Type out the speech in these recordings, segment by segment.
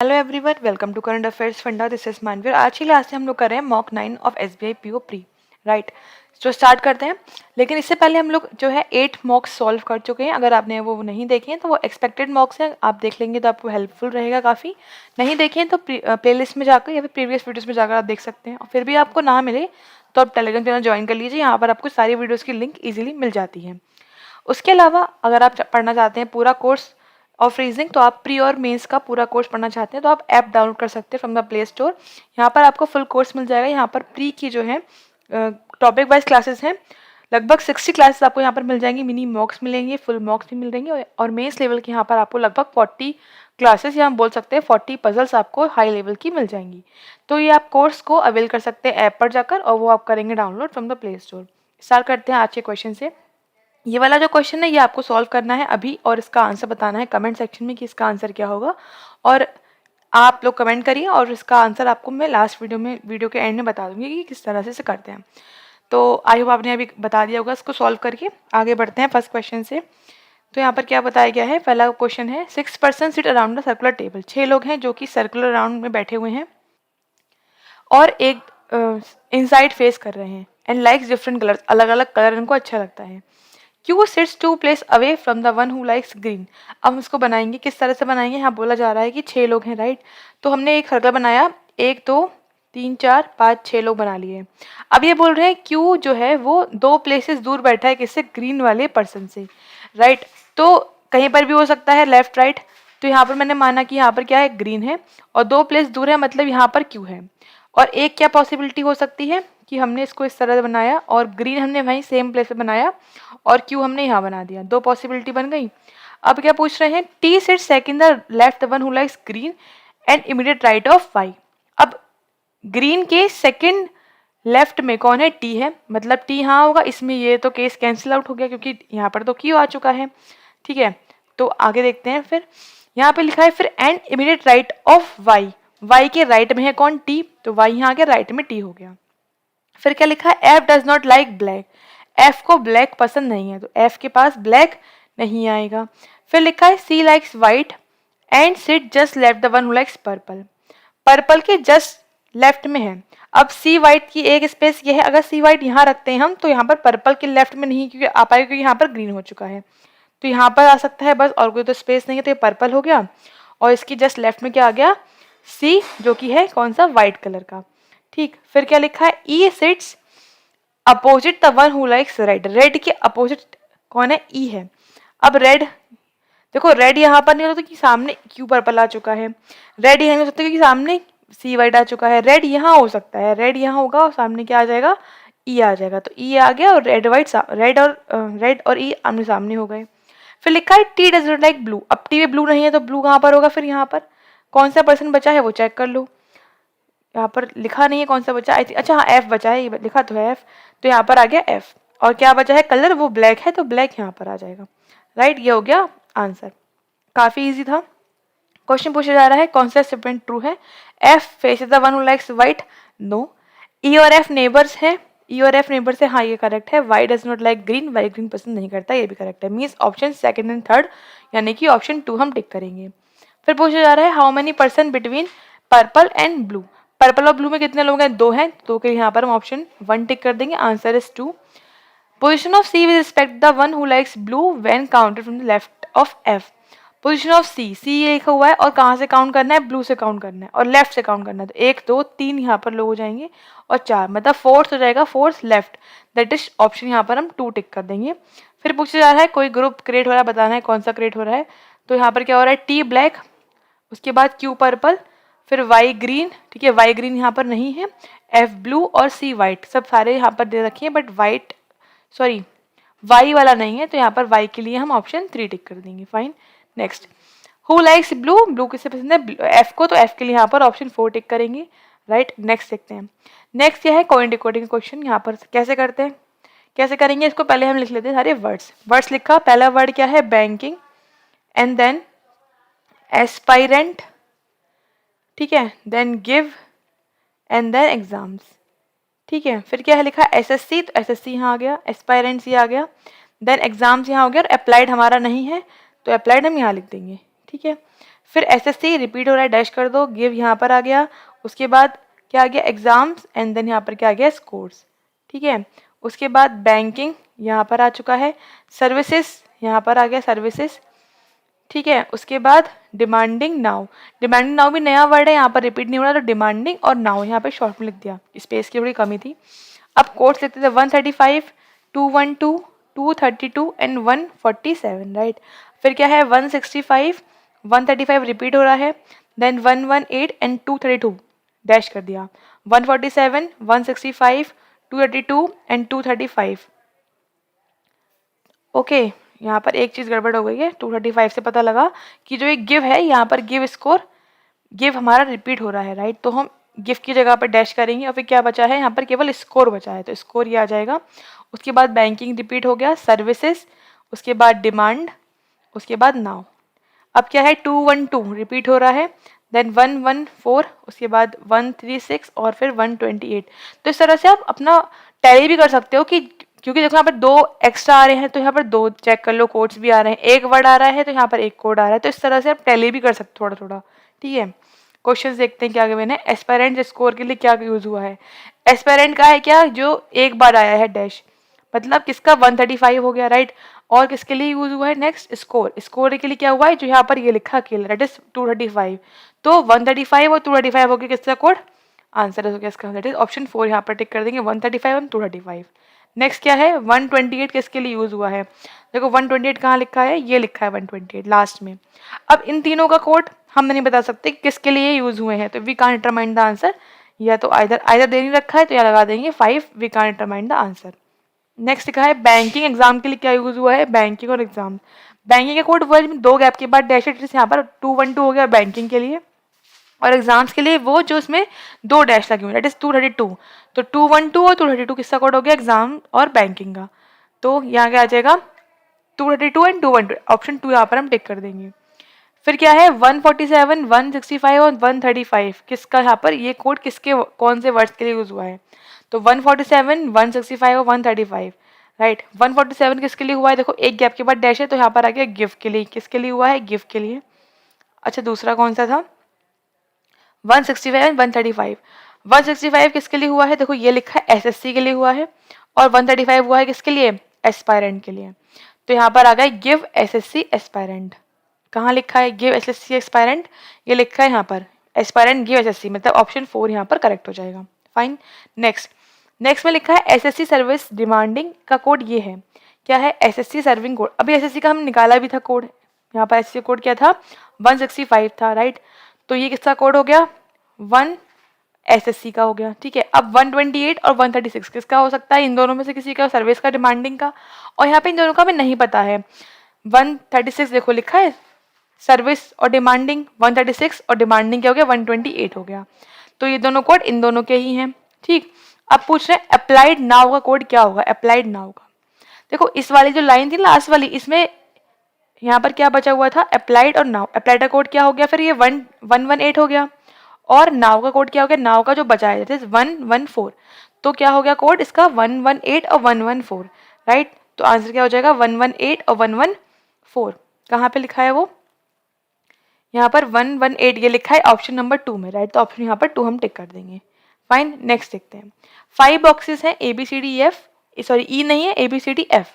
Hello everyone, welcome to current affairs funda. This is Manveer. आज की class से हम लोग कर रहे हैं mock 9 of SBI PO pre. Right, तो स्टार्ट करते हैं। लेकिन इससे पहले हम लोग जो है 8 मॉक्स सॉल्व कर चुके हैं। अगर आपने वो नहीं देखे हैं तो वो एक्सपेक्टेड मॉक्स हैं, आप देख लेंगे तो आपको हेल्पफुल रहेगा काफ़ी। नहीं देखे हैं तो प्लेलिस्ट में जाकर या फिर प्रीवियस वीडियोज़ में जाकर आप देख सकते हैं। और फिर भी आपको ना मिले तो आप टेलीग्राम चैनल ज्वाइन कर लीजिए, यहाँ पर आपको सारी वीडियोज़ की लिंक ईजिली मिल जाती है। उसके अलावा अगर आप पढ़ना चाहते हैं पूरा कोर्स ऑफ रीजनिंग, तो आप प्री और मेंस का पूरा कोर्स पढ़ना चाहते हैं तो आप ऐप डाउनलोड कर सकते हैं फ्रॉम द प्ले स्टोर। यहाँ पर आपको फुल कोर्स मिल जाएगा। यहाँ पर प्री की जो है टॉपिक वाइज क्लासेस हैं, लगभग 60 क्लासेस आपको यहाँ पर मिल जाएंगी। मिनी मॉक्स मिलेंगे, फुल मॉक्स भी मिल जाएंगे और मेंस लेवल के यहाँ पर आपको लगभग 40 क्लासेस या हम बोल सकते हैं 40 पजल्स आपको हाई लेवल की मिल जाएंगी। तो ये आप कोर्स को अवेल कर सकते हैं ऐप पर जाकर, और वो आप करेंगे download from the play store. Start करते हैं आज के क्वेश्चन से। ये वाला जो क्वेश्चन है ये आपको सॉल्व करना है अभी, और इसका आंसर बताना है कमेंट सेक्शन में कि इसका आंसर क्या होगा। और आप लोग कमेंट करिए और इसका आंसर आपको मैं लास्ट वीडियो के एंड में बता दूंगी कि किस तरह से इसे करते हैं। तो आई होप आपने अभी बता दिया होगा। इसको सॉल्व करके आगे बढ़ते हैं फर्स्ट क्वेश्चन से। तो यहाँ पर क्या बताया गया है, पहला क्वेश्चन है 6 person sit around the circular table. 6 लोग हैं जो कि सर्कुलर राउंड में बैठे हुए हैं और एक इनसाइड फेस कर रहे हैं एंड लाइक्स डिफरेंट कलर्स। अलग अलग कलर इनको अच्छा लगता है। Q sits 2 place away from the one who likes green. अब हम इसको बनाएंगे, किस तरह से बनाएंगे। यहाँ बोला जा रहा है कि 6 लोग हैं, राइट। तो हमने एक सर्कल बनाया, 1 2 3 4 5 6 लोग बना लिए। अब ये बोल रहे हैं क्यू जो है वो 2 प्लेसेस दूर बैठा है किससे, ग्रीन वाले पर्सन से, राइट। तो कहीं पर भी हो सकता है, लेफ्ट राइट। तो यहाँ पर मैंने माना कि यहाँ पर क्या है, ग्रीन है, और 2 प्लेस दूर है मतलब यहाँ पर क्यू है। और एक क्या पॉसिबिलिटी हो सकती है कि हमने इसको इस तरह से बनाया और ग्रीन हमने वहीं सेम प्लेस पे बनाया और क्यू हमने यहाँ बना दिया। 2 पॉसिबिलिटी बन गई। अब क्या पूछ रहे हैं, T sit second the left one who likes green and immediate right of Y. अब ग्रीन के सेकंड लेफ्ट में कौन है, टी है, मतलब टी यहाँ होगा। इसमें ये तो केस कैंसिल आउट हो गया क्योंकि यहाँ पर तो क्यू आ चुका है, ठीक है। तो आगे देखते हैं। फिर यहाँ पे लिखा है फिर and immediate right of Y. Y के राइट में है कौन, टी, तो वाई यहाँ आ गया, राइट में टी हो गया। फिर क्या लिखा है, F does not like black. F को ब्लैक पसंद नहीं है तो एफ के पास ब्लैक नहीं आएगा। फिर लिखा है C likes white and sit just left the one who likes purple. Purple के जस्ट लेफ्ट में है। अब सी वाइट की एक स्पेस ये है, अगर सी वाइट यहाँ रखते हैं हम तो यहाँ पर पर्पल के लेफ्ट में नहीं क्योंकि आ पाएगा, क्योंकि यहाँ पर ग्रीन हो चुका है। तो यहाँ पर आ सकता है बस, और कोई तो स्पेस नहीं है, तो ये पर्पल हो गया। और इसकी जस्ट लेफ्ट में क्या आ गया, सी, जो कि है कौन सा, वाइट कलर का, ठीक। फिर क्या लिखा है, E sits opposite the one who likes red. Red के अपोजिट कौन है, ई है। अब रेड, देखो रेड यहाँ पर नहीं होता कि सामने क्यू पर्पल आ चुका है। रेड यहाँ नहीं हो सकता क्योंकि सामने सी वाइट आ चुका है। रेड यहाँ हो सकता है, रेड यहाँ होगा और सामने क्या आ जाएगा, ई आ जाएगा। तो ई आ गया और रेड वाइट, रेड और ई आमने सामने हो गए। फिर लिखा है T does not like blue. अब टी में ब्लू नहीं है तो ब्लू कहाँ पर होगा, फिर यहाँ पर कौन सा पर्सन बचा है वो चेक कर लो। यहाँ पर लिखा नहीं है कौन सा बचा, अच्छा हाँ एफ बचा है, ये लिखा तो है एफ, तो यहाँ पर आ गया एफ। और क्या बचा है, कलर, वो ब्लैक है तो ब्लैक यहाँ पर आ जाएगा, राइट। ये हो गया आंसर, काफी इजी था। क्वेश्चन पूछा जा रहा है कौन सा स्टेटमेंट ट्रू है। F face the one who likes white, no. E और एफ नेबर्स है, ई और एफ नेबर्स है, हाँ ये करेक्ट है। Y does not like green, Y green पसंद नहीं करता, ये भी करेक्ट है। Means option second and third यानी कि ऑप्शन 2 हम टिक करेंगे। फिर पूछा जा रहा है how many person between purple and blue. Purple और ब्लू में कितने लोग हैं, 2 हैं, तो के यहाँ पर हम ऑप्शन 1 टिक कर देंगे, answer is 2। Position of C with respect the one who likes blue when counted from the left of F. Position of C, C ये लिखा हुआ है और कहाँ से काउंट करना है, ब्लू से काउंट करना है और लेफ्ट से काउंट करना है। तो 1 2 3 यहाँ पर लोग हो जाएंगे और 4, मतलब फोर्थ हो जाएगा, fourth left, that is option यहाँ पर हम 2 टिक कर देंगे। फिर पूछा जा रहा है कोई ग्रुप क्रिएट हो रहा है, बताना है कौन सा क्रिएट हो रहा है। तो यहाँ पर क्या हो रहा है, टी ब्लैक, उसके बाद क्यू पर्पल, फिर वाई ग्रीन, ठीक है, वाई ग्रीन यहाँ पर नहीं है, एफ ब्लू और सी वाइट, सब सारे यहाँ पर दे रखे हैं बट वाइट, सॉरी वाई वाला नहीं है, तो यहाँ पर वाई के लिए हम ऑप्शन 3 टिक कर देंगे, fine. Next, who likes blue, blue किसे पसंद है, एफ को, तो एफ के लिए यहाँ पर ऑप्शन 4 टिक करेंगे, राइट। नेक्स्ट देखते हैं। नेक्स्ट यह है कॉइन डिकोडिंग क्वेश्चन। यहाँ पर कैसे करते हैं, कैसे करेंगे इसको, पहले हम लिख लेते हैं सारे वर्ड्स। वर्ड्स लिखा, पहला वर्ड क्या है, बैंकिंग, एंड देन एस्पायरेंट, ठीक है, then give and then exams, ठीक है। फिर क्या है लिखा, एसएससी, तो एसएससी यहाँ आ गया, एस्पायरेंट्स ये आ गया, देन एग्जाम्स यहाँ हो गया, और अप्लाइड हमारा नहीं है तो अप्लाइड हम यहाँ लिख देंगे, ठीक है। फिर SSC रिपीट हो रहा है, डैश कर दो, गिव यहाँ पर आ गया, उसके बाद क्या आ गया एग्जाम्स, एंड देन यहाँ पर क्या आ गया स्कोर्स, ठीक है। उसके बाद बैंकिंग यहाँ पर आ चुका है, सर्विसेज यहाँ पर आ गया सर्विसेज, ठीक है। उसके बाद डिमांडिंग नाउ, डिमांडिंग नाउ भी नया वर्ड है, यहाँ पर रिपीट नहीं हो रहा, तो डिमांडिंग और नाउ यहाँ पे शॉर्ट में लिख दिया, स्पेस की बड़ी कमी थी। अब कोड्स लिखते थे 135, 212, 232 एंड 147, राइट। फिर क्या है 165, 135 रिपीट हो रहा है, देन 118 एंड 232 डैश कर दिया, 147, 165, 232 एंड 235। ओके, यहाँ पर एक चीज़ गड़बड़ हो गई है, 235 से पता लगा कि जो ये गिव है, यहाँ पर गिव स्कोर, गिव हमारा रिपीट हो रहा है, राइट। तो हम गिव की जगह पर डैश करेंगे और फिर क्या बचा है, यहाँ पर केवल स्कोर बचा है, तो स्कोर ये आ जाएगा। उसके बाद बैंकिंग रिपीट हो गया, सर्विसेज, उसके बाद डिमांड, उसके बाद नाउ। अब क्या है 212 रिपीट हो रहा है, देन 114, उसके बाद 136 और फिर 128। तो इस तरह से आप अपना टैली भी कर सकते हो कि, क्योंकि देखो यहाँ पर दो एक्स्ट्रा आ रहे हैं तो यहाँ पर दो चेक कर लो, कोड्स भी आ रहे हैं, एक वर्ड आ रहा है तो यहाँ पर एक कोड आ रहा है, तो इस तरह से आप टैली भी कर सकते हो थोड़ा थोड़ा, ठीक है। क्वेश्चन देखते हैं क्या आगे मैंने, एस्पायरेंट स्कोर के लिए क्या यूज हुआ है। एस्पायरेंट का है क्या, जो एक बार आया है डैश, मतलब किसका 135 हो गया, राइट। और किसके लिए यूज हुआ है नेक्स्ट, स्कोर, स्कोर के लिए क्या हुआ है, जो यहाँ पर ये लिखा अकेला, दैट इज 235, तो 135 और 235 हो गया किसका कोड, आंसर हो गया इसका, दैट इज ऑप्शन 4 यहाँ पर टिक कर देंगे, 135 और 235। नेक्स्ट क्या है 128 किसके लिए यूज हुआ है, देखो 128 कहाँ लिखा है, ये लिखा है 128 लास्ट में। अब इन तीनों का कोड हम नहीं बता सकते किसके लिए यूज हुए हैं, तो we can't determine the answer, या तो आइदर दे नहीं रखा है तो यहाँ लगा देंगे 5, we can't determine the answer. Next लिखा है बैंकिंग एग्जाम के लिए क्या यूज हुआ है, बैंकिंग और एग्जाम, बैंकिंग का कोड वर्ड में 2 गैप के बाद डैश, यहाँ पर 212 हो गया बैंकिंग के लिए, और एग्जाम्स के लिए वो जो उसमें 2 डैश लगे हुए, दैट इज 232, तो 212 और 232 किसका कोड हो गया, एग्जाम और बैंकिंग का, तो यहाँ क्या आ जाएगा 232 एंड 212, ऑप्शन 2 यहाँ पर हम टिक कर देंगे। फिर क्या है 147, 165 और 135 किसका, यहाँ पर ये कोड किसके कौन से वर्ड्स के लिए यूज हुआ है, तो 147, 165 और 135, राइट। 147 किसके लिए हुआ है, देखो एक गैप के बाद डैश है तो यहाँ पर आ गया गिव के लिए, किसके लिए हुआ है, गिव के लिए। अच्छा दूसरा कौन सा था 165 एंड 135, 165 किसके लिए हुआ है, देखो ये लिखा है SSC के लिए हुआ है, और 135 हुआ है किसके लिए, एस्पायरेंट के लिए, तो यहाँ पर आ गया गिव SSC एस्पायरेंट, कहाँ लिखा है गिव SSC एस्पायरेंट, ये लिखा है यहाँ पर एस्पायरेंट गिव SSC, मतलब ऑप्शन 4 यहाँ पर करेक्ट हो जाएगा, फाइन। नेक्स्ट में लिखा है SSC सर्विस डिमांडिंग का कोड ये है, क्या है SSC सर्विंग कोड, अभी SSC का हम निकाला भी था कोड, यहाँ पर SSC कोड क्या था 165 था, राइट। तो ये किसका कोड हो गया 1 SSC का हो गया, ठीक है। अब 128 और 136 किसका हो सकता है, इन दोनों में से किसी का, सर्विस का डिमांडिंग का, और यहाँ पे इन दोनों का हमें नहीं पता है। 136 देखो लिखा है सर्विस और डिमांडिंग, 136 और डिमांडिंग क्या हो गया 128 हो गया, तो ये दोनों कोड इन दोनों के ही हैं, ठीक। अब पूछ रहे हैं अप्लाइड नाउ का कोड क्या होगा, अप्लाइड नाउ का, देखो इस वाली जो लाइन थी लास्ट वाली, इसमें यहाँ पर क्या बचा हुआ था अप्लाइड और नाउ, अप्लाइड का कोड क्या हो गया फिर ये 118 हो गया, और नाउ का कोड क्या हो गया, नाउ का जो बचा है 114, तो क्या हो गया कोड इसका 118 और 114, राइट। तो आंसर क्या हो जाएगा 118 और 114, कहाँ पे लिखा है वो, यहाँ पर 118 ये लिखा है ऑप्शन नंबर 2 में, राइट। तो ऑप्शन यहाँ पर 2 हम टिक कर देंगे, फाइन। नेक्स्ट देखते हैं 5 बॉक्सेस हैं ABCDEF, सॉरी ई नहीं है ABCDF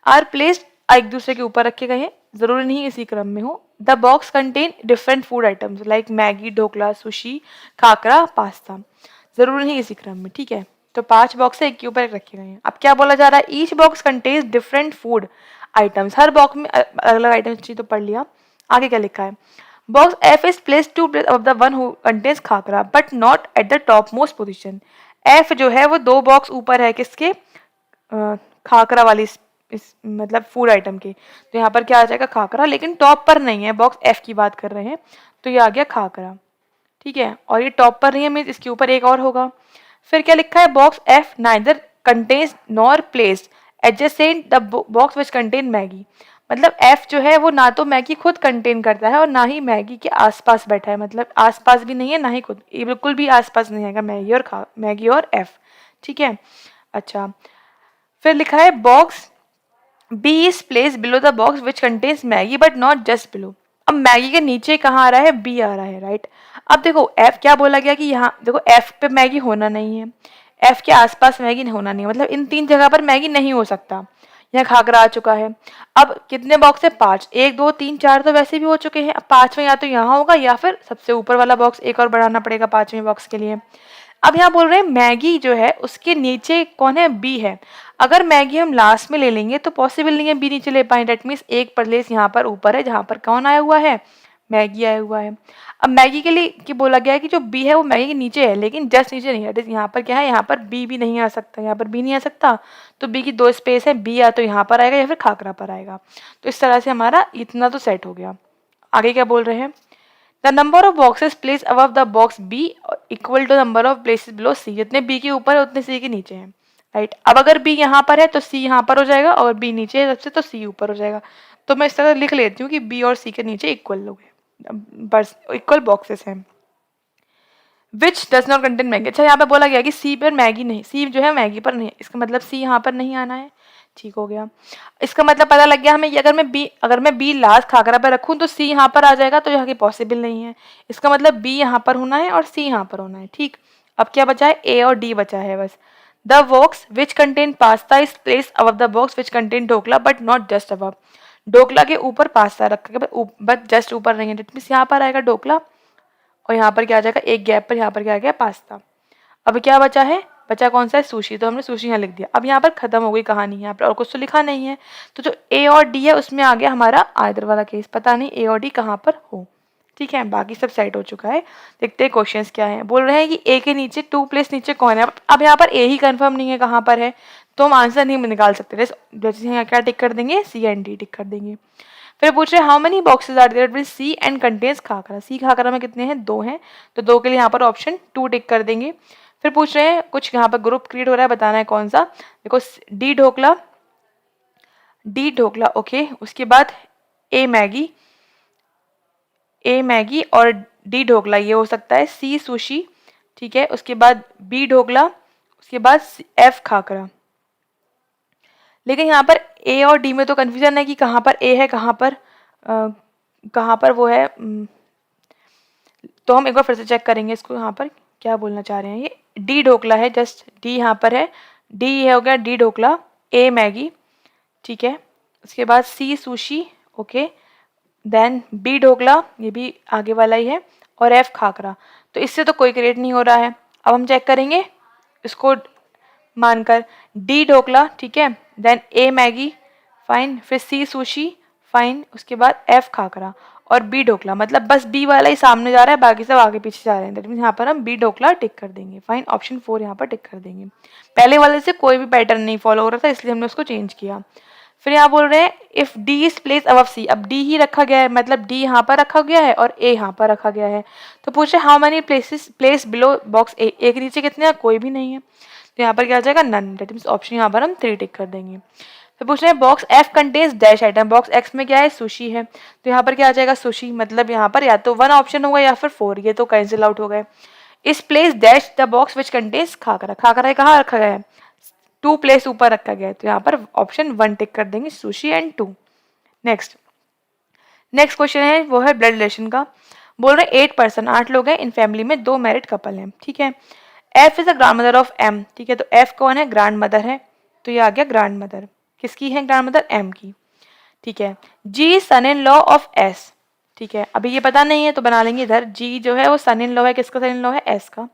आर प्लेस्ड, एक दूसरे के ऊपर रखे गए हैं, जरूरी नहीं इसी क्रम में हो। The box contain different food items like Maggi, dhokla, sushi, khakhra, pasta, जरूरी नहीं इसी क्रम में, ठीक है। तो 5 बॉक्स है एक के ऊपर एक रखे गए हैं। अब क्या बोला जा रहा है, each box contents different food items, हर बॉक्स में अलग अलग आइटम्स चाहिए, तो पढ़ लिया। आगे क्या लिखा है, box F is placed 2 places of the one who contains khakhra but not at the top most position। F जो है वो 2 बॉक्स ऊपर है किसके, खाकरा वाली इस मतलब फूड आइटम के, तो यहाँ पर क्या आ जाएगा खाकरा, लेकिन टॉप पर नहीं है, बॉक्स F की बात कर रहे हैं, तो ये आ गया खाकरा, ठीक है। और ये टॉप पर नहीं है, मीन्स इसके ऊपर एक और होगा। फिर क्या लिखा है, box F neither contains nor placed adjacent the box which contain Maggi, मतलब F जो है वो ना तो मैगी खुद कंटेन करता है और ना ही मैगी के आसपास बैठा है, मतलब आसपास भी नहीं है ना ही खुद, ये बिल्कुल भी आसपास नहीं है मैगी और F, ठीक है। अच्छा फिर लिखा है box B is placed below the box which contains Maggi but not just below, अब मैगी के नीचे कहाँ आ रहा है, बी आ रहा है, राइट। अब देखो एफ क्या बोला गया कि यहाँ देखो एफ पे मैगी होना नहीं है, एफ के आसपास मैगी होना नहीं है, मतलब इन 3 जगह पर मैगी नहीं हो सकता। यहाँ खाकरा आ चुका है। अब कितने बॉक्स है, 5, 1 2 3 4 तो वैसे भी हो चुके हैं। अब 5वें या तो यहाँ होगा या फिर सबसे ऊपर वाला बॉक्स एक और बढ़ाना पड़ेगा 5वें बॉक्स के लिए। अब यहाँ बोल रहे हैं मैगी जो है उसके नीचे कौन है, बी है। अगर मैगी हम लास्ट में ले लेंगे तो पॉसिबल नहीं है बी नीचे ले पाए, डेट मीन्स एक प्लेस यहाँ पर ऊपर है जहाँ पर कौन आया हुआ है, मैगी आया हुआ है। अब मैगी के लिए कि बोला गया है कि जो बी है वो मैगी के नीचे है, लेकिन जस्ट नीचे नहीं है। यहाँ पर क्या है, यहाँ पर बी भी नहीं आ सकता, यहाँ पर बी नहीं आ सकता, तो बी की 2 स्पेस है, बी या तो यहाँ पर आएगा या फिर खाकरा पर आएगा। तो इस तरह से हमारा इतना तो सेट हो गया। आगे क्या बोल रहे हैं, the number of boxes place above the box B equal to number of places below C. जितने बी के ऊपर है उतने सी के नीचे हैं, राइट। अब अगर बी यहाँ पर है तो सी यहाँ पर हो जाएगा, और बी नीचे है सबसे तो सी ऊपर हो जाएगा। तो मैं इस तरह लिख लेती हूँ कि बी और सी के नीचे इक्वल लोग हैं, बस इक्वल बॉक्सेस हैं। Which does not contain Maggi. अच्छा यहाँ पे बोला गया कि सी पर मैगी नहीं, सी जो है मैगी पर नहीं है, इसका मतलब सी यहाँ पर नहीं आना है, ठीक हो गया। इसका मतलब पता लग गया हमें, अगर मैं बी लास्ट खाकरा पर रखूँ तो सी यहाँ पर आ जाएगा, तो यहाँ की पॉसिबल नहीं है। इसका मतलब बी यहाँ पर होना है और सी यहाँ पर होना है, ठीक। अब क्या बचा है, ए और डी बचा है बस। The box which contain pasta is place above the box which contain dhokla but not just above. Dhokla के ऊपर पास्ता रखा गया बट जस्ट ऊपर नहीं है, डेट मीन्स यहाँ पर आएगा ढोकला और यहाँ पर क्या आ जाएगा, एक गैप पर यहाँ पर क्या आ गया, पास्ता। अब क्या बचा है, बचा कौन सा है, सुशी। तो हमने सुशी यहाँ लिख दिया। अब यहाँ पर खत्म हो गई कहानी, यहाँ पर और कुछ तो लिखा नहीं है। तो जो ए और डी है उसमें आ गया हमारा आइदर वाला केस, पता नहीं ए और डी कहाँ पर हो, ठीक है। बाकी सब सेट हो चुका है। देखते हैं क्वेश्चंस क्या है। बोल रहे हैं कि ए के नीचे 2 प्लेस नीचे कौन है। अब यहाँ पर ए ही कंफर्म नहीं है कहाँ पर है, तो हम आंसर नहीं निकाल सकते। जैसे यहाँ क्या टिक कर देंगे, सी एंड डी टिक कर देंगे। फिर पूछ रहे हैं how many boxes are there, C and contains khakhra. C khakhra में कितने हैं, 2 हैं, तो 2 के लिए यहाँ पर ऑप्शन 2 टिक कर देंगे। फिर पूछ रहे हैं कुछ यहाँ पर ग्रुप क्रिएट हो रहा है, बताना है कौन सा। देखो डी ढोकला ओके, उसके बाद ए मैगी और डी ढोकला, ये हो सकता है। सी सुशी, ठीक है। उसके बाद बी ढोकला, उसके बाद एफ खाकरा। लेकिन यहाँ पर ए और डी में तो कन्फ्यूजन है कि कहाँ पर ए है, कहाँ पर वो है। तो हम एक बार फिर से चेक करेंगे इसको, यहाँ पर क्या बोलना चाह रहे हैं। ये डी ढोकला है, जस्ट डी यहाँ पर है, डी ये हो गया डी ढोकला, ए मैगी, ठीक है। उसके बाद C sushi, okay, then B dhokla, ये भी आगे वाला ही है, और एफ खाकरा। तो इससे तो कोई क्रिएट नहीं हो रहा है। अब हम चेक करेंगे इसको मानकर, डी ढोकला, ठीक है, देन ए मैगी, फाइन, फिर सी सुशी, फाइन, उसके बाद एफ खाकरा और बी ढोकला। मतलब बस बी वाला ही सामने जा रहा है, बाकी सब आगे पीछे जा रहे हैं। दैट मीन्स यहाँ पर हम बी ढोकला टिक कर देंगे, फाइन, ऑप्शन 4 यहाँ पर टिक कर देंगे। पहले वाले से कोई भी पैटर्न नहीं फॉलो हो रहा था, इसलिए हमने उसको चेंज किया। फिर यहाँ बोल रहे हैं if D is place above C. अब डी ही रखा गया है, मतलब डी यहाँ पर रखा गया है और ए यहाँ पर रखा गया है। तो पूछ रहे how many places place below box A. A के नीचे कितने हैं, कोई भी नहीं है, तो यहाँ पर क्या आ जाएगा, नन। दैट मीन्स ऑप्शन यहाँ पर हम 3 टिक कर देंगे। फिर पूछ रहे हैं box F contains dash item. Box x में क्या है, सुशी है, तो यहाँ पर क्या आ जाएगा, सुशी। मतलब यहाँ पर या तो 1 ऑप्शन होगा या फिर 4, ये तो कैंसिल आउट हो गए। इस place dash the box which contains khakhra. Khakhra कहाँ रखा गया है, 2 प्लेस ऊपर रखा गया है, तो यहाँ पर ऑप्शन 1 टिक कर देंगे, सुशी एंड 2। नेक्स्ट क्वेश्चन है वो है ब्लड रिलेशन का। बोल रहे 8 पर्सन, 8 लोग हैं, इन फैमिली में 2 मैरिड कपल हैं, ठीक है। F is a grandmother of M, ठीक है, तो एफ कौन है, ग्रैंड मदर है, तो ये आ गया ग्रैंड मदर। किसकी है ग्रैंड मदर, एम की, ठीक है। जी सन इन लॉ ऑफ एस, ठीक है। अभी ये पता नहीं है तो बना लेंगे इधर, जी जो है वो सन इन लॉ है, किसका सन इन लॉ है, एस का।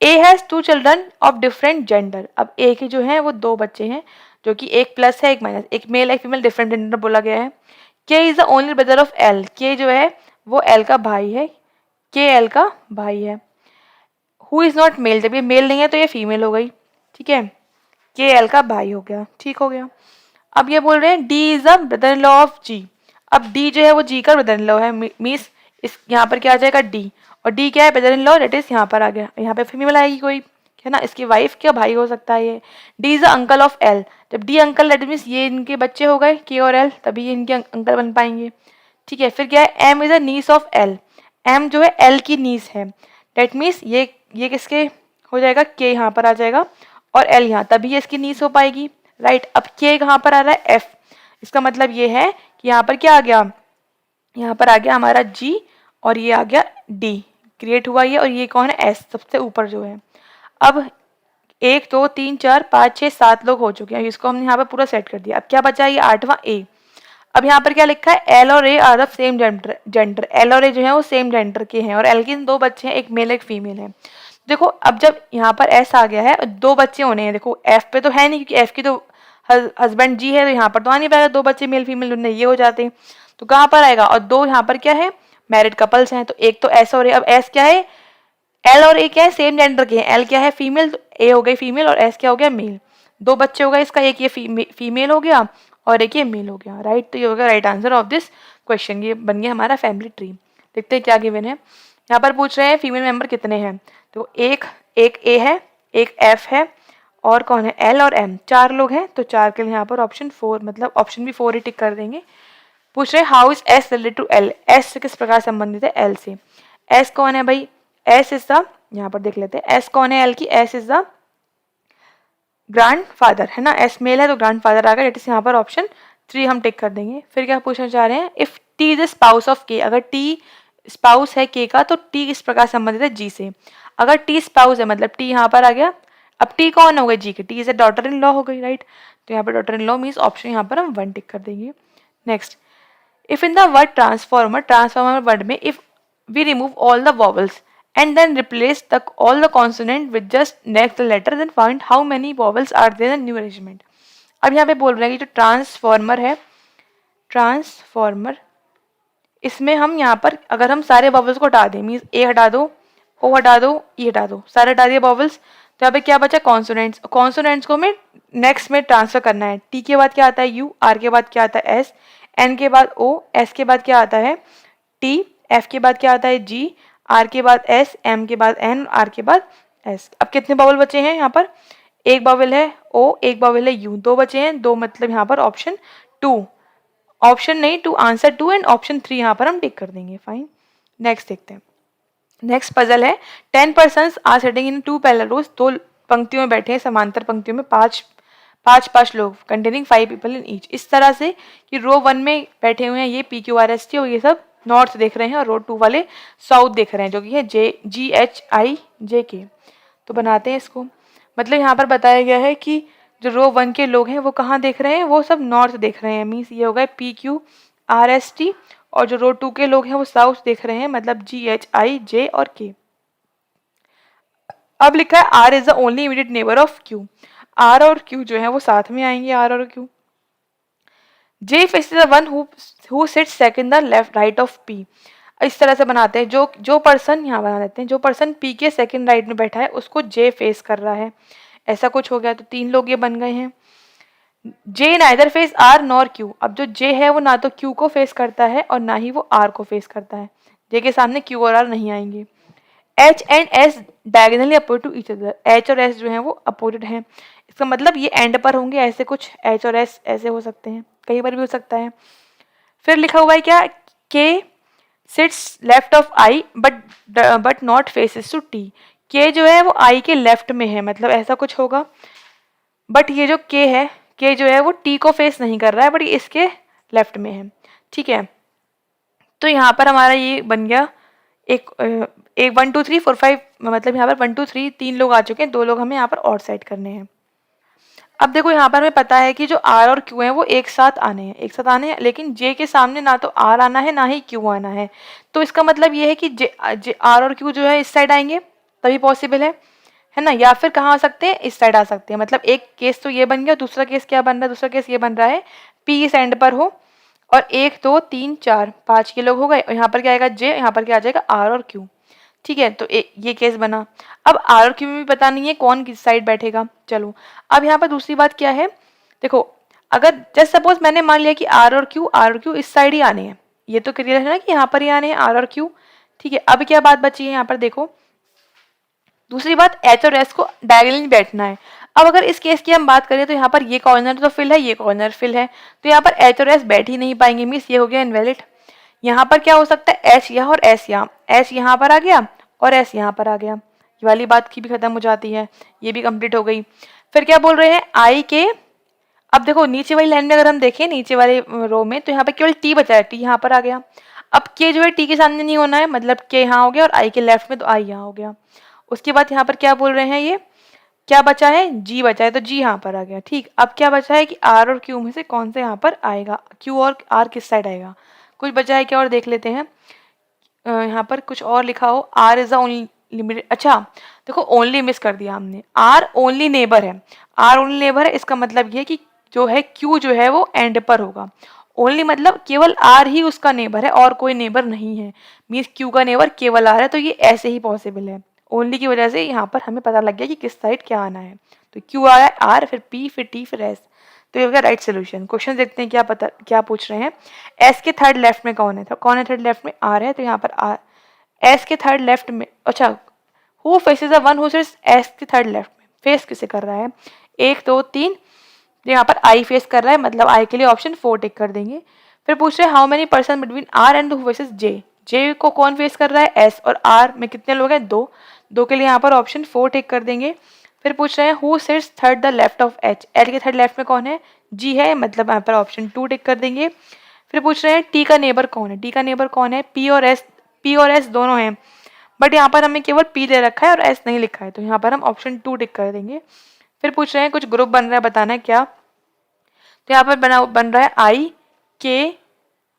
A has 2 children of different gender. अब ए के जो है वो 2 बच्चे हैं, जो कि एक प्लस है एक माइनस, एक मेल एक फीमेल, डिफरेंट जेंडर बोला गया है। के is the only brother of L. के जो है वो एल का भाई है, के एल का भाई है। हु इज नॉट मेल, जब ये मेल नहीं है तो ये फीमेल हो गई, ठीक है, के एल का भाई हो गया, ठीक हो गया। अब ये बोल रहे हैं D is a brother in law of G. अब डी जो है वो जी का ब्रदर इन लॉ है, मीन्स इस यहाँ पर क्या आ जाएगा, डी, और डी क्या है, ब्रदर इन लॉ, डेट इज यहाँ पर आ गया, यहाँ पे फीमेल आएगी कोई, है ना, इसकी वाइफ क्या भाई हो सकता है ये। D is the uncle of L. जब डी अंकल, डेट मीन्स ये इनके बच्चे हो गए के और एल, तभी ये इनके अंकल बन पाएंगे, ठीक है। फिर क्या है, M is a niece of L. M जो है एल की नीस है, डेट मीन्स ये किसके हो जाएगा, के यहाँ पर आ जाएगा और एल यहाँ, तभी ये इसकी नीस हो पाएगी, राइट। अब के कहाँ पर आ रहा है, एफ। इसका मतलब ये है कि यहाँ पर क्या आ गया, यहाँ पर आ गया हमारा G और ये आ गया D क्रिएट हुआ ये, और ये कौन है, S सबसे ऊपर जो है। अब 1 2 3 4 5 6 7 लोग हो चुके हैं, इसको हमने यहाँ पर पूरा सेट कर दिया। अब क्या बचा, ये 8वां A। अब यहाँ पर क्या लिखा है, एल और A R of same gender, L और ए जो है वो सेम जेंडर के हैं, और एल के 2 बच्चे हैं, एक मेल एक फीमेल है। देखो अब जब यहाँ पर एस आ गया है, 2 बच्चे होने हैं, देखो एफ पे तो है नहीं क्योंकि एफ की तो हस्बैंड जी है, तो यहाँ पर तो आ नहीं पाएगा, 2 बच्चे मेल फीमेल उनने ये हो जाते हैं, तो कहाँ पर आएगा, और 2 यहाँ पर क्या है, मैरिड कपल्स हैं, तो एक तो एस और ए। अब एस क्या है, एल और ए क्या है, सेम जेंडर के हैं, एल क्या है फीमेल, तो ए हो गई फीमेल और एस क्या हो गया मेल। 2 बच्चे हो गए इसका, एक ये फीमेल हो गया और एक ये मेल हो गया, राइट। तो ये हो गया right answer of this question, ये बन गया हमारा फैमिली ट्री। देखते हैं क्या गिवन है। यहाँ पर पूछ रहे हैं फीमेल मेंबर कितने हैं, तो एक ए है, एक एफ है, और कौन है, एल और एम, 4 लोग हैं, तो 4 के लिए यहाँ पर ऑप्शन 4, मतलब ऑप्शन भी 4 ही टिक कर देंगे। पूछ रहे हैं how is S related to L, S से किस प्रकार संबंधित है एल से। एस कौन है भाई, एस इज द, यहाँ पर देख लेते हैं एस कौन है एल की, S is the grand father है ना, एस मेल है तो ग्रैंड फादर आ गया, डेट इज यहाँ पर ऑप्शन 3 हम टिक कर देंगे। फिर क्या पूछना चाह रहे हैं, if T is the spouse of के, अगर टी स्पाउस है के का तो टी किस प्रकार संबंधित है जी से। अगर टी स्पाउस है मतलब टी यहाँ पर आ गया, अब टी कौन हो गई जी के, T is a daughter in law हो गई, राइट। तो यहाँ पर daughter in law means option यहाँ पर हम 1 टिक कर देंगे। Next, if in the word transformer, transformer word में if we remove all the vowels and then replace all the consonant with just next the letter, then find how many vowels are there in new arrangement। अब यहाँ पे बोल रहे हैं कि जो transformer है, ट्रांसफॉर्मर, इसमें हम यहाँ पर अगर हम सारे वॉवल्स को हटा दें, मीन्स ए हटा दो, ओ हटा दो, ई हटा दो, सारे हटा दिए वॉवल्स, तो यहाँ पे क्या बचा, कॉन्सोनेंट्स। कॉन्सोनेंट्स को हमें नेक्स्ट में ट्रांसफर करना है। टी के बाद क्या आता है यू, आर के बाद क्या आता है एस, एन के बाद ओ, एस के बाद क्या आता है टी, एफ के बाद क्या आता है जी, आर के बाद एस, एम के बाद एन, आर के बाद एस। अब कितने बावल बचे हैं यहाँ पर, एक बावल है ओ, एक बावल है यू, 2 बचे हैं, 2 मतलब यहाँ पर ऑप्शन 2, ऑप्शन नहीं 2 आंसर 2 एंड ऑप्शन 3 यहाँ पर हम टिक कर देंगे। फाइन, नेक्स्ट देखते हैं। नेक्स्ट पजल है 10 persons are sitting in 2 parallel rows, 2 पंक्तियों में बैठे हैं, समांतर पंक्तियों में 5 लोग, कंटेनिंग 5 पीपल इन ईच। इस तरह से कि रो 1 में बैठे हुए हैं ये P Q R S T, और ये सब नॉर्थ देख रहे हैं, और रो 2 वाले साउथ देख रहे हैं जो कि है जी एच आई जे के। तो बनाते हैं इसको, मतलब यहाँ पर बताया गया है कि जो रो 1 के लोग हैं वो कहाँ देख रहे हैं, वो सब नॉर्थ देख रहे हैं, मीन्स ये होगा P Q R S T, और जो रो 2 के लोग हैं वो साउथ देख रहे हैं, मतलब जी एच आई जे और के। अब लिखा है R is the only immediate neighbour of Q, R और क्यू जो है वो साथ में आएंगे, आर और Q. J is the one who sits second the left right of P. इस तरह से बनाते हैं, जो पर्सन यहाँ बना देते हैं, जो पर्सन पी के सेकंड राइट में बैठा है उसको जे फेस कर रहा है, ऐसा कुछ हो गया, तो 3 लोग ये बन गए हैं। J neither faces R nor Q, अब जो जे है वो ना तो क्यू को फेस करता है और ना ही वो आर को फेस करता है, जे के सामने क्यू और आर नहीं आएंगे। H and S diagonally opposite to each other, H और एस जो है वो अपोजिट हैं, इसका मतलब ये एंड पर होंगे, ऐसे कुछ एच और एस ऐसे हो सकते हैं, कहीं पर भी हो सकता है। फिर लिखा हुआ है क्या, K sits left of I but not faces to T, K जो है वो आई के लेफ्ट में है, मतलब ऐसा कुछ होगा, बट ये जो के है, के जो है वो टी को फेस नहीं कर रहा है, बट ये इसके लेफ्ट में है, ठीक है। तो यहाँ पर हमारा ये बन गया एक 1 2 3 4 5, मतलब यहाँ पर 1 2 3 3 लोग आ चुके हैं, 2 लोग हमें यहाँ पर और साइड करने हैं। अब देखो यहाँ पर हमें पता है कि जो आर और क्यू हैं वो एक साथ आने हैं, लेकिन जे के सामने ना तो आर आना है ना ही क्यू आना है, तो इसका मतलब ये है कि जे आर और क्यू जो है इस साइड आएंगे तभी पॉसिबल है ना, या फिर कहाँ आ सकते हैं, इस साइड आ सकते हैं। मतलब एक केस तो ये बन गया, दूसरा केस क्या बन रहा है, दूसरा केस ये बन रहा है पी इस एंड पर हो, और 1 2 3 4 5 के लोग हो गए, और यहाँ पर क्या आएगा जे, यहाँ पर क्या आ जाएगा आर और क्यू, ठीक है। तो ये केस बना। अब आर और क्यू में भी पता नहीं है कौन किस साइड बैठेगा। चलो अब यहाँ पर दूसरी बात क्या है, देखो अगर जस्ट सपोज मैंने मान लिया कि आर और क्यू इस साइड ही आने हैं, ये तो क्लियर है ना कि यहाँ पर ही आने हैं आर और क्यू, ठीक है। अब क्या बात बची है यहाँ पर, देखो दूसरी बात एच और एस को डायगोनली बैठना है। अब अगर इस केस की हम बात करें तो यहाँ पर ये कॉर्नर तो फिल है, ये कॉर्नर फिल है, तो यहाँ पर एच और एस बैठ ही नहीं पाएंगे, मीन्स ये हो गया इनवैलिड। यहाँ पर क्या हो सकता है, एच यहाँ और एस यहाँ, एच यहाँ पर आ गया और एस यहाँ पर आ गया, ये वाली बात की भी खत्म हो जाती है, ये भी कंप्लीट हो गई। फिर क्या बोल रहे हैं आई के, अब देखो नीचे वाली लाइन में अगर हम देखें नीचे वाले रो में, तो यहाँ पर केवल टी बचा है, टी यहाँ पर आ गया। अब के जो है टी के सामने नहीं होना है, मतलब के यहाँ हो गया और आई के लेफ्ट में, तो आई यहाँ हो गया। उसके बाद यहाँ पर क्या बोल रहे हैं, ये क्या बचा है, जी बचा है, तो जी यहाँ पर आ गया। ठीक, अब क्या बचा है कि आर और क्यू में से कौन सा यहाँ पर आएगा, क्यू और आर किस साइड आएगा। कुछ बचा है क्या और देख लेते हैं। यहाँ पर कुछ और लिखा हो, R is the only limited, अच्छा देखो ओनली मिस कर दिया हमने, आर ओनली नेबर है, आर ओनली नेबर है, इसका मतलब ये कि जो है क्यू जो है वो एंड पर होगा। ओनली मतलब केवल आर ही उसका नेबर है और कोई नेबर नहीं है, मीन्स क्यू का नेबर केवल आर है, तो ये ऐसे ही पॉसिबल है। ओनली की वजह से यहाँ पर हमें पता लग गया कि किस साइड क्या आना है। तो क्यू आ रहा है, आर, फिर पी, फिर टी, फिर एस। तो ये हो गया राइट सोल्यूशन। क्वेश्चन देखते हैं क्या पूछ रहे हैं। एस के थर्ड लेफ्ट में कौन है, तो कौन है थर्ड लेफ्ट में, आर है, तो यहाँ पर आर। एस के थर्ड लेफ्ट में, अच्छा who faces the one who seats S के थर्ड लेफ्ट में, फेस किसे कर रहा है, 1 2 3, यहाँ पर आई फेस कर रहा है, मतलब आई के लिए ऑप्शन 4 टिक कर देंगे। फिर पूछ रहे हैं how many person between R and who faces J, J को कौन फेस कर रहा है, एस, और आर में कितने लोग हैं, 2, 2 के लिए यहाँ पर ऑप्शन 4 टिक कर देंगे। फिर पूछ रहे हैं who sits third the left of H, L के थर्ड लेफ्ट में कौन है, जी है, मतलब यहाँ पर ऑप्शन 2 टिक कर देंगे। फिर पूछ रहे हैं टी का नेबर कौन है, टी का नेबर कौन है, पी और एस दोनों हैं, बट यहाँ पर हमें केवल पी दे रखा है और एस नहीं लिखा है, तो यहाँ पर हम ऑप्शन 2 टिक कर देंगे। फिर पूछ रहे हैं कुछ ग्रुप बन रहा है, बताना है क्या, तो यहाँ पर बन रहा है आई के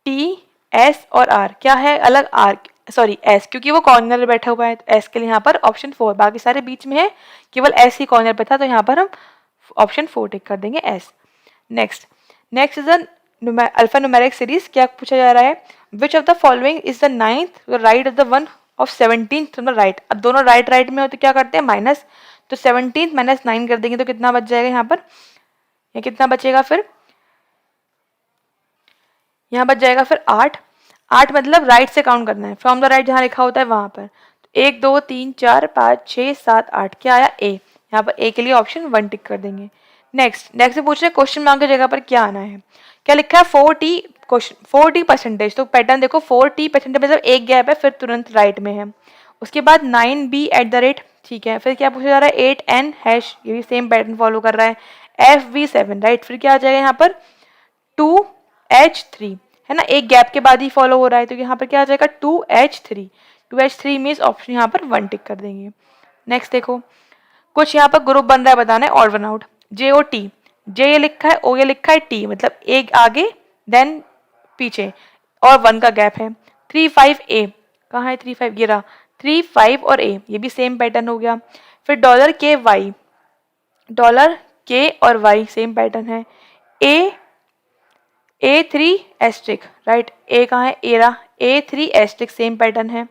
टी एस और आर, क्या है अलग, आर सॉरी एस, क्योंकि वो कॉर्नर में बैठा हुआ है, तो एस के लिए यहाँ पर ऑप्शन 4, बाकी सारे बीच में है, केवल एस ही कॉर्नर पे था, तो यहाँ पर हम ऑप्शन 4 टिक कर देंगे S. Next is alpha numeric series, क्या पूछा जा रहा है, which of the following is the ninth right of the one of 17th from the right. अब दोनों राइट में हो तो क्या करते हैं माइनस, तो 17 माइनस 9 कर देंगे, तो कितना बच जाएगा यहाँ पर, या कितना बचेगा फिर, यहाँ बच जाएगा फिर 8, 8 मतलब राइट से काउंट करना है, फ्रॉम द राइट जहाँ लिखा होता है वहां पर, 1 2 3 4 5 6 7 8, क्या आया ए, यहाँ पर ए के लिए ऑप्शन 1 टिक कर देंगे। नेक्स्ट से पूछ रहे हैं क्वेश्चन मार्क की जगह पर क्या आना है, क्या लिखा है 4t, क्वेश्चन 4t परसेंटेज, तो पैटर्न देखो 4t परसेंटेज मतलब एक गैप है फिर तुरंत राइट में है। उसके बाद 9b एट द रेट, ठीक है, फिर क्या पूछा जा रहा है 8n हैश, ये भी सेम पैटर्न फॉलो कर रहा है, fv7 राइट, फिर क्या आ जाएगा यहाँ पर 2h3, है ना, एक गैप के बाद ही फॉलो हो रहा है, तो यहाँ पर क्या आ जाएगा 2h3 मीन्स ऑप्शन यहाँ पर 1 टिक कर देंगे। नेक्स्ट देखो कुछ यहाँ पर ग्रुप बन रहा है, बताना है ऑड वन आउट, जे ओ टी, जे ये लिखा है, ओ ये लिखा है, टी मतलब एक आगे देन पीछे और 1 का गैप है। 3 5 ए, कहाँ है 3 5, ये रहा 3 5 और ए, ये भी सेम पैटर्न हो गया। फिर डॉलर के और वाई सेम पैटर्न है। A3 एस्ट्रिक राइट, ए कहाँ है, ए रहा, A3 एस्ट्रिक सेम पैटर्न है।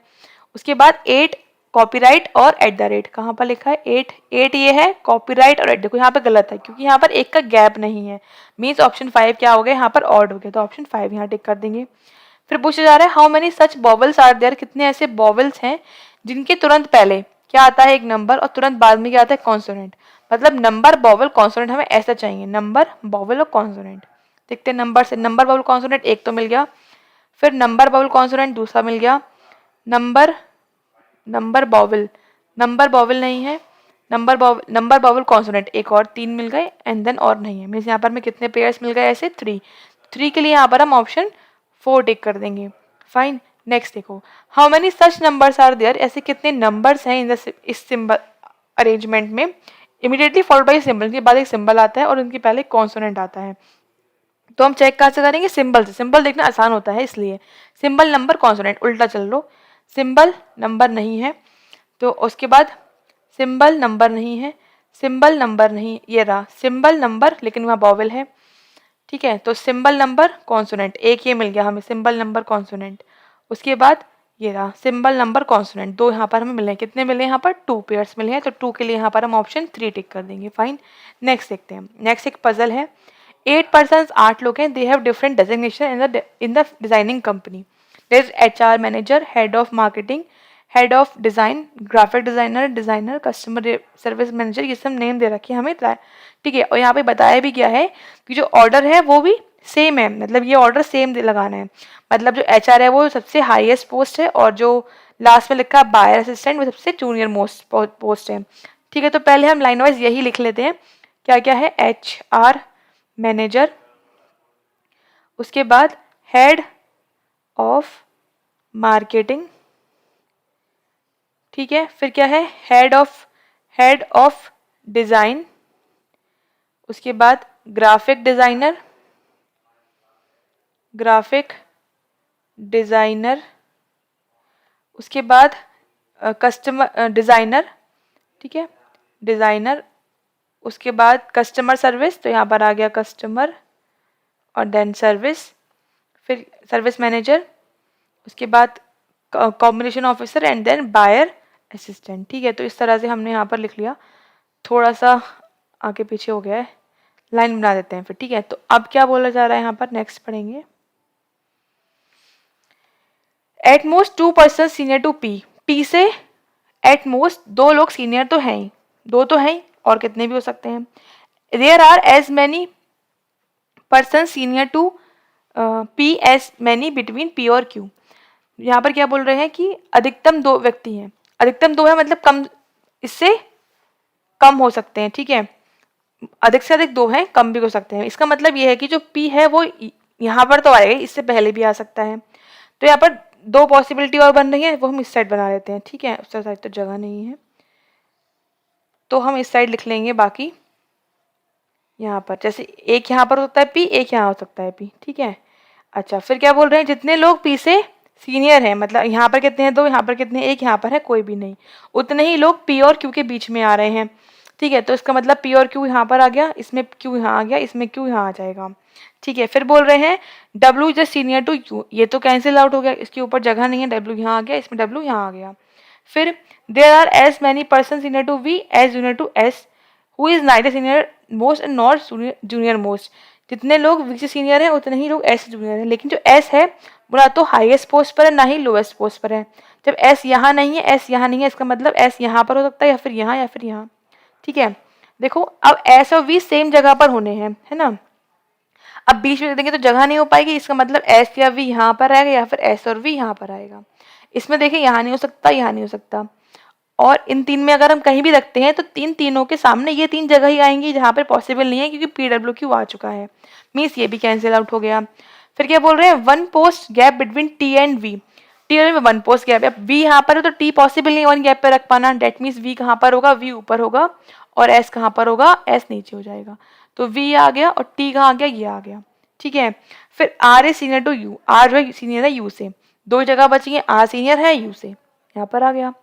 उसके बाद 8 कॉपीराइट और एट द रेट, कहाँ पर लिखा है 8 ये है, कॉपीराइट और एट, देखो यहाँ पे गलत है क्योंकि यहाँ पर एक का गैप नहीं है, मीन्स ऑप्शन 5 क्या हो गया यहाँ पर ऑड हो गया, तो ऑप्शन 5 यहाँ टिक कर देंगे। फिर पूछा जा रहा है how many such vowels are there, कितने ऐसे बॉबल्स हैं जिनके तुरंत पहले क्या आता है एक नंबर और तुरंत बाद में क्या आता है कॉन्सोनेंट, मतलब नंबर बॉबल कॉन्सोनेंट हमें ऐसा चाहिए, नंबर बॉबल और कॉन्सोनेंट। देखते हैं नंबर से, नंबर बॉबल कॉन्सोनेंट एक तो मिल गया, फिर नंबर बॉबल कॉन्सोनेंट दूसरा मिल गया, नंबर बॉबल नहीं है, नंबर बॉबल कॉन्सोनेंट एक और 3 मिल गए एंड देन और नहीं है, मीन्स यहाँ पर हमें कितने पेयर्स मिल गए ऐसे 3 के लिए यहाँ पर हम ऑप्शन 4 टिक कर देंगे। फाइन, नेक्स्ट देखो how many such numbers are there, ऐसे कितने नंबर्स हैं इस सिंबल अरेंजमेंट में, इमीडिएटली फॉलोड बाई सिंबल, के बाद एक सिंबल आता है और उनके पहले कॉन्सोनेंट आता है। तो हम चेक कहाँ से करेंगे, सिंबल से, सिंबल देखना आसान होता है इसलिए, सिंबल नंबर कॉन्सोनेंट उल्टा चल लो, सिंबल नंबर नहीं है, तो उसके बाद सिंबल नंबर नहीं है, सिंबल नंबर नहीं, ये रहा सिंबल नंबर लेकिन वहाँ बॉवल है, ठीक है, तो सिंबल नंबर कॉन्सोनेंट एक ये मिल गया हमें, सिंबल नंबर कॉन्सोनेंट। उसके बाद ये रहा सिंबल नंबर कॉन्सोनेंट, 2 यहाँ पर हमें मिले, कितने मिले यहाँ पर 2 पेयर्स मिले हैं, तो 2 के लिए यहाँ पर हम ऑप्शन 3 टिक कर देंगे। फाइन, नेक्स्ट देखते हैं, नेक्स्ट एक पजल है, 8 पर्सन्स 8 लोग हैं, they have different designation in the designing company, there is HR manager, head of marketing, head of design, graphic designer, customer service manager, ये सब नेम दे रखे हैं हमें, ठीक है, और यहाँ पे बताया भी गया है कि जो ऑर्डर है वो भी सेम है, मतलब ये ऑर्डर सेम लगाना है, मतलब जो HR है वो सबसे हाईएस्ट पोस्ट है और जो लास्ट में लिखा है बायर असिस्टेंट वो सबसे जूनियर मोस्ट पोस्ट है, ठीक है। तो पहले हम लाइन वाइज यही लिख लेते हैं, क्या क्या है, HR मैनेजर, उसके बाद हेड ऑफ मार्केटिंग, ठीक है। फिर क्या है, हेड ऑफ डिज़ाइन, उसके बाद ग्राफिक डिज़ाइनर, उसके बाद कस्टमर डिज़ाइनर, ठीक है, डिज़ाइनर, उसके बाद कस्टमर सर्विस, तो यहाँ पर आ गया कस्टमर और देन सर्विस, फिर सर्विस मैनेजर, उसके बाद combination officer and then buyer assistant, ठीक है। तो इस तरह से हमने यहाँ पर लिख लिया, थोड़ा सा आगे पीछे हो गया है, लाइन बना देते हैं फिर, ठीक है। तो अब क्या बोला जा रहा है यहाँ पर, नेक्स्ट पढ़ेंगे। At most 2 person senior to P, P से एट मोस्ट 2 लोग सीनियर तो हैं ही, 2 तो हैं ही, और कितने भी हो सकते हैं। There are as many person senior to P as many between P और क्यू। यहाँ पर क्या बोल रहे हैं कि अधिकतम 2 व्यक्ति हैं, अधिकतम 2 है मतलब कम, इससे कम हो सकते हैं, ठीक है। अधिक से अधिक 2 हैं, कम भी हो सकते हैं। इसका मतलब ये है कि जो P है वो यहाँ पर तो आएगा, इससे पहले भी आ सकता है। तो यहाँ पर 2 पॉसिबिलिटी और बन रही है, वो हम इस साइड बना लेते हैं, ठीक है। उस साइड तो जगह नहीं है, तो हम इस साइड लिख लेंगे। बाकी यहाँ पर जैसे एक यहाँ पर हो सकता है P, एक यहाँ हो सकता है P, ठीक है। अच्छा, फिर क्या बोल रहे हैं, जितने लोग P से सीनियर हैं, मतलब यहाँ पर कितने हैं 2, यहाँ पर कितने, एक यहाँ पर है, कोई भी नहीं, उतने ही लोग P और Q के बीच में आ रहे हैं, ठीक है। तो इसका मतलब P और Q यहाँ पर आ गया, इसमें Q यहाँ आ गया, इसमें Q यहाँ आ जाएगा, ठीक है। फिर बोल रहे हैं W is senior to U, ये तो कैंसिल आउट हो गया, इसके ऊपर जगह नहीं है, W यहाँ आ गया, इसमें W यहाँ आ गया। फिर there are as many person senior to V as junior to S who is neither senior most and not junior most, जितने लोग V से सीनियर हैं उतने ही लोग S से जूनियर हैं, लेकिन जो S है वो ना तो हाईएस्ट पोस्ट पर है ना ही लोएस्ट पोस्ट पर है। जब S यहाँ नहीं है, S यहाँ नहीं है, इसका मतलब S यहाँ पर हो सकता है, या फिर यहाँ, या फिर यहाँ, ठीक है। देखो अब S और V सेम जगह पर होने हैं, है ना। अब बीच में देंगे तो जगह नहीं हो पाएगी, इसका मतलब S या V यहाँ पर आएगा, या फिर S और V यहाँ पर आएगा। इसमें देखिए यहाँ नहीं हो सकता, यहाँ नहीं हो सकता, और इन 3 में अगर हम कहीं भी रखते हैं तो तीनों के सामने ये 3 जगह ही आएंगी जहाँ पर पॉसिबल नहीं है, क्योंकि PWQ आ चुका है, मीन्स ये भी कैंसिल आउट हो गया। फिर क्या बोल रहे हैं, 1 post gap between T and V, T और में 1 पोस्ट गैप है, V यहाँ पर है तो T पॉसिबल नहीं है 1 गैप पे रख पाना, डेट मीन्स V कहाँ पर होगा, V ऊपर होगा, और S कहाँ पर होगा, S नीचे हो जाएगा। तो V आ गया और T कहाँ आ गया, ये आ गया, ठीक है। फिर R is senior to U, R जो है सीनियर है U से, 2 जगह बची है, R सीनियर है U से, यहाँ पर आ गया।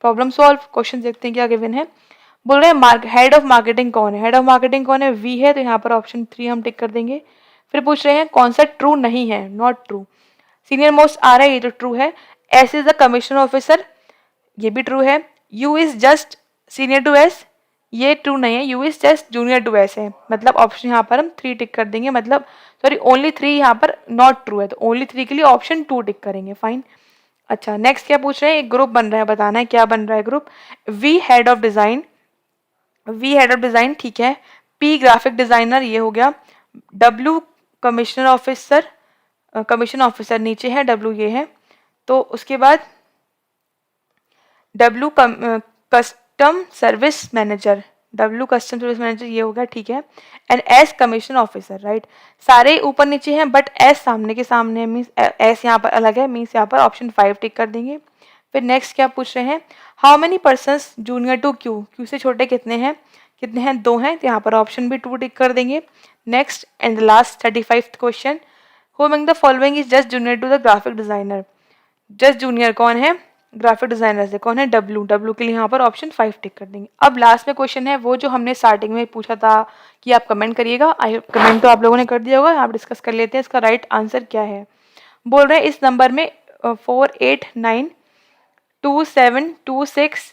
प्रॉब्लम सॉल्व, क्वेश्चन देखते हैं क्या गिवन है। बोल रहे हैं हेड ऑफ मार्केटिंग कौन है, हेड ऑफ मार्केटिंग कौन है, V है, तो यहाँ पर ऑप्शन 3 हम टिक कर देंगे। फिर पूछ रहे हैं कौन सा ट्रू नहीं है, नॉट ट्रू। सीनियर मोस्ट आ रहा है, ये तो ट्रू है। S is the commissioner officer, ये भी ट्रू है। U is just senior to S, ये ट्रू नहीं है, U is just junior to S है, मतलब ऑप्शन यहाँ पर हम 3 टिक कर देंगे, मतलब सॉरी ओनली 3 यहाँ पर नॉट ट्रू है, तो ओनली 3 के लिए ऑप्शन 2 टिक करेंगे, फाइन। अच्छा, नेक्स्ट क्या पूछ रहे हैं, एक ग्रुप बन रहा है, बताना है क्या बन रहा है group. V head of design, V head of design, ठीक है। P ग्राफिक डिजाइनर, ये हो गया। W commissioner officer, commission officer नीचे है, W ये है। तो उसके बाद W custom service manager, W custom service manager ये हो गया, ठीक है। And S commission officer, right. सारे ऊपर नीचे हैं बट S सामने के सामने है, मीन्स S यहाँ पर अलग है, मीन्स यहाँ पर ऑप्शन 5 टिक कर देंगे। फिर नेक्स्ट क्या पूछ रहे हैं, how many persons junior to Q, Q से छोटे कितने हैं, कितने हैं, 2 हैं, तो यहाँ पर ऑप्शन भी 2 टिक कर देंगे। Next and last 35th question, who among the following is just junior to the graphic designer, just junior कौन है ग्राफिक डिजाइनर से, कौन है, W के लिए यहाँ पर ऑप्शन 5 टिक कर देंगे। अब लास्ट में क्वेश्चन है वो जो हमने स्टार्टिंग में पूछा था कि आप कमेंट करिएगा, आई कमेंट तो आप लोगों ने कर दिया होगा, आप डिस्कस कर लेते हैं इसका राइट आंसर क्या है। बोल रहे हैं इस नंबर में 4 8 9 2 7 2 6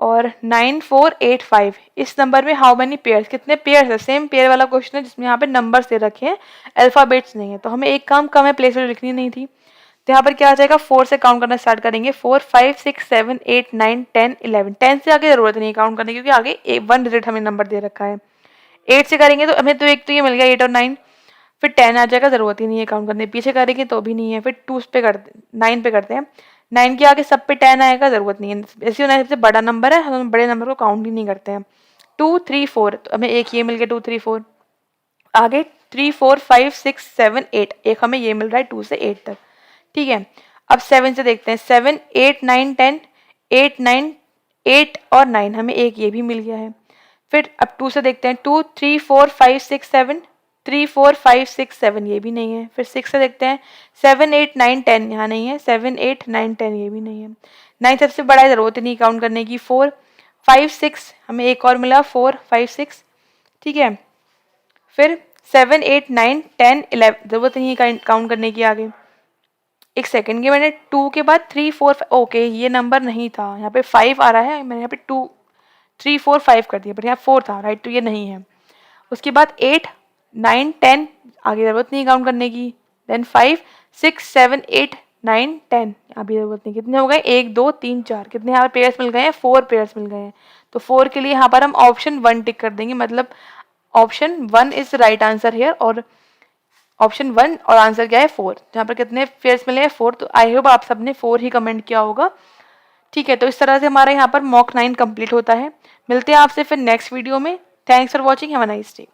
और 9 4 8 5, इस नंबर में हाउ मेनी पेयर्स, कितने पेयर्स है, सेम पेयर वाला क्वेश्चन है जिसमें यहाँ पे नंबर्स दे रखे हैं, अल्फाबेट्स नहीं है, तो हमें एक काम कम है, प्लेस वैल्यू लिखनी नहीं थी, तो यहाँ पर क्या आ जाएगा, 4 से काउंट करना स्टार्ट करेंगे, 4 5 6 7 8 9 10 11, 10 से आगे जरूरत नहीं काउंट करने क्योंकि आगे 1 डिजिट हमें नंबर दे रखा है। 8 से करेंगे तो हमें तो एक तो ये मिल गया 8 और 9, फिर 10 आ जाएगा, जरूरत ही नहीं है काउंट करने, पीछे करेंगे तो भी नहीं है, फिर 2 पे करते 9 पे करते हैं, 9 के आगे सब पे 10 आएगा, जरूरत नहीं है, ऐसे होना सबसे बड़ा नंबर है, हम बड़े नंबर को काउंट ही नहीं करते हैं। 2 3 4, तो हमें एक ये मिल गया 2 3 4, आगे 3 4 5 6 7 8, एक हमें ये मिल रहा है 2 से 8 तक, ठीक है। अब 7 से देखते हैं, 7 8 9 10, 8 9 8 और 9, हमें एक ये भी मिल गया है। फिर अब 2 से देखते हैं, 2 3 4 5 6 7, 3 4 5 6 7 ये भी नहीं है। फिर 6 से देखते हैं, 7 8 9 10 यहाँ नहीं है, 7 8 9 10 ये भी नहीं है। 9 सबसे बड़ा है, ज़रूरत नहीं काउंट करने की। 4 5 6 हमें एक और मिला, 4 5 6, ठीक है। फिर 7 8 9 10 11, ज़रूरत नहीं है काउंट करने की आगे। एक सेकंड, के मैंने 2 के बाद 3 4 ओके ये नंबर नहीं था, यहाँ पे 5 आ रहा है, मैंने यहाँ पे 2 3 4 5 कर दिया, बट यहाँ 4 था, राइट, तो ये नहीं है। उसके बाद 8 9 10 आगे ज़रूरत नहीं काउंट करने की। देन 5 6 7 8 9 10 यहाँ भी ज़रूरत नहीं। कितने हो गए, 1 2 3 4, कितने यहाँ पर पेयर्स मिल गए हैं, 4 पेयर्स मिल गए हैं। तो 4 के लिए यहाँ पर हम ऑप्शन 1 टिक कर देंगे, मतलब option 1 is right answer here, और ऑप्शन 1 और आंसर क्या है 4। जहाँ पर कितने पेयर्स मिले हैं, 4। तो आई होप आप सबने 4 ही कमेंट किया होगा, ठीक है। तो इस तरह से हमारा यहाँ पर मॉक 9 कंप्लीट होता है। मिलते हैं आपसे फिर नेक्स्ट वीडियो में। Thanks for watching, have a nice day.